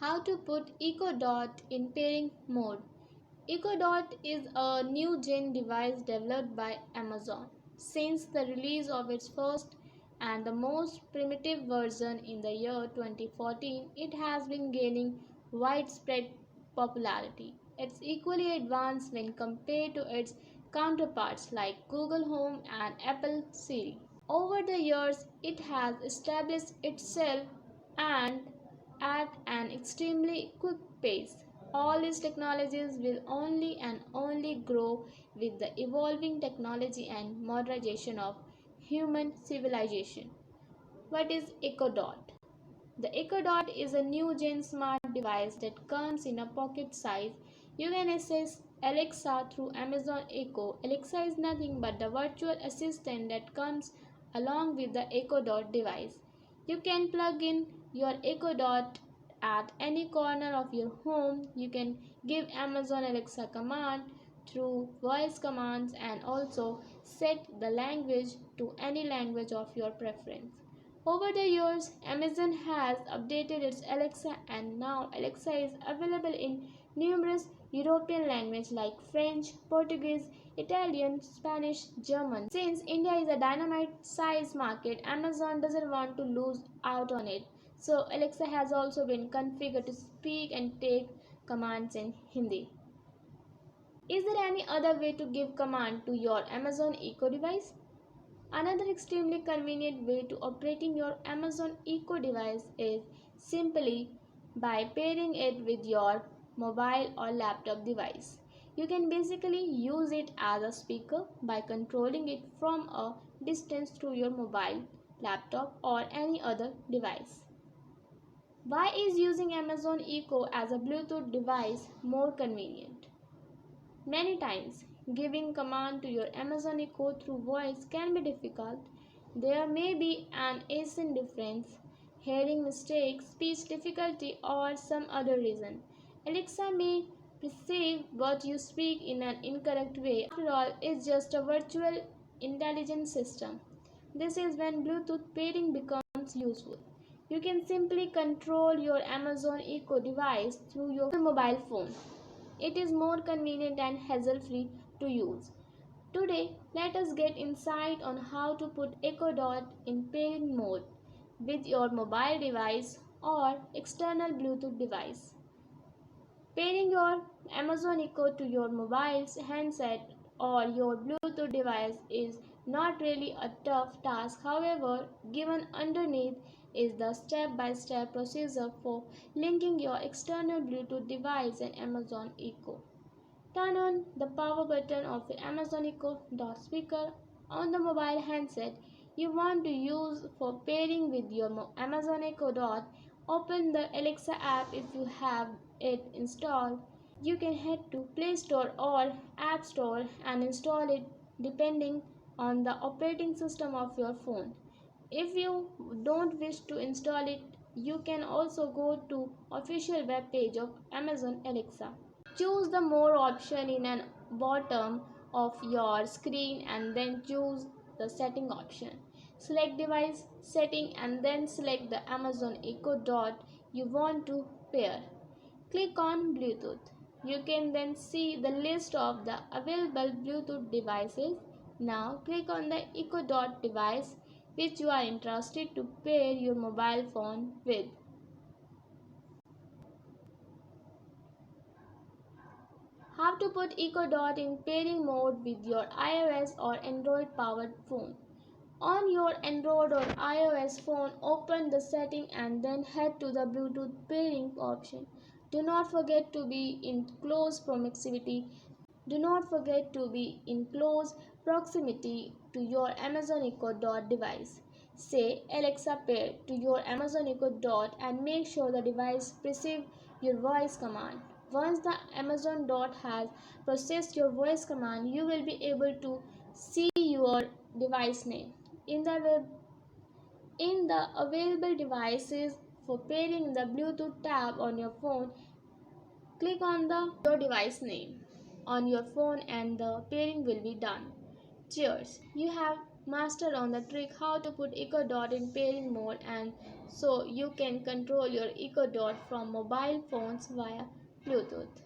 How to put Echo Dot in pairing mode. Echo Dot is a new gen device developed by Amazon. Since the release of its first and the most primitive version in the year 2014, it has been gaining widespread popularity. It's equally advanced when compared to its counterparts like Google Home and Apple Siri. Over the years, it has established itself and at an extremely quick pace. All these technologies will only grow with the evolving technology and modernization of human civilization. What is Echo Dot? The Echo Dot is a new gen smart device that comes in a pocket size. You can access Alexa through Amazon Echo. Alexa is nothing but the virtual assistant that comes along with the Echo Dot device. You can plug in your Echo Dot at any corner of your home. You can give Amazon Alexa command through voice commands and also set the language to any language of your preference. Over the years, Amazon has updated its Alexa and now Alexa is available in numerous European languages like French, Portuguese, Italian, Spanish, German. Since India is a dynamite size market, Amazon doesn't want to lose out on it. So Alexa has also been configured to speak and take commands in Hindi. Is there any other way to give command to your Amazon Echo device? Another extremely convenient way to operating your Amazon Echo device is simply by pairing it with your mobile or laptop device. You can basically use it as a speaker by controlling it from a distance through your mobile, laptop or any other device. Why is using Amazon Echo as a Bluetooth device more convenient? Many times, giving command to your Amazon Echo through voice can be difficult. There may be an accent difference, hearing mistakes, speech difficulty, or some other reason. Alexa may perceive what you speak in an incorrect way. After all, it's just a virtual intelligent system. This is when Bluetooth pairing becomes useful. You can simply control your Amazon Echo device through your mobile phone. It is more convenient and hassle-free to use. Today, let us get insight on how to put Echo Dot in pairing mode with your mobile device or external Bluetooth device. Pairing your Amazon Echo to your mobile's handset or your Bluetooth device is not really a tough task. However, given underneath is the step-by-step procedure for linking your external Bluetooth device and Amazon Echo. Turn on the power button of the Amazon Echo Dot speaker on the mobile handset you want to use for pairing with your Amazon Echo Dot. Open the Alexa app if you have it installed. You can head to Play Store or App Store and install it depending on the operating system of your phone. If you don't wish to install it, you can also go to official web page of Amazon Alexa. Choose the More option in the bottom of your screen and then choose the Setting option. Select Device Setting and then select the Amazon Echo Dot you want to pair. Click on Bluetooth. You can then see the list of the available Bluetooth devices. Now click on the Echo Dot device which you are interested to pair your mobile phone with. How to put Echo Dot in pairing mode with your iOS or Android powered phone. On your Android or iOS phone, open the setting and then head to the Bluetooth pairing option. Do not forget to be in close proximity. Do not forget to be in close proximity to your Amazon Echo Dot device. Say Alexa pair to your Amazon Echo Dot and make sure the device perceives your voice command. Once the Amazon Dot has processed your voice command, you will be able to see your device name. In the available devices for pairing the Bluetooth tab on your phone, click on your device name on your phone and the pairing will be done. Cheers! You have mastered on the trick how to put Echo Dot in pairing mode and so you can control your Echo Dot from mobile phones via Bluetooth.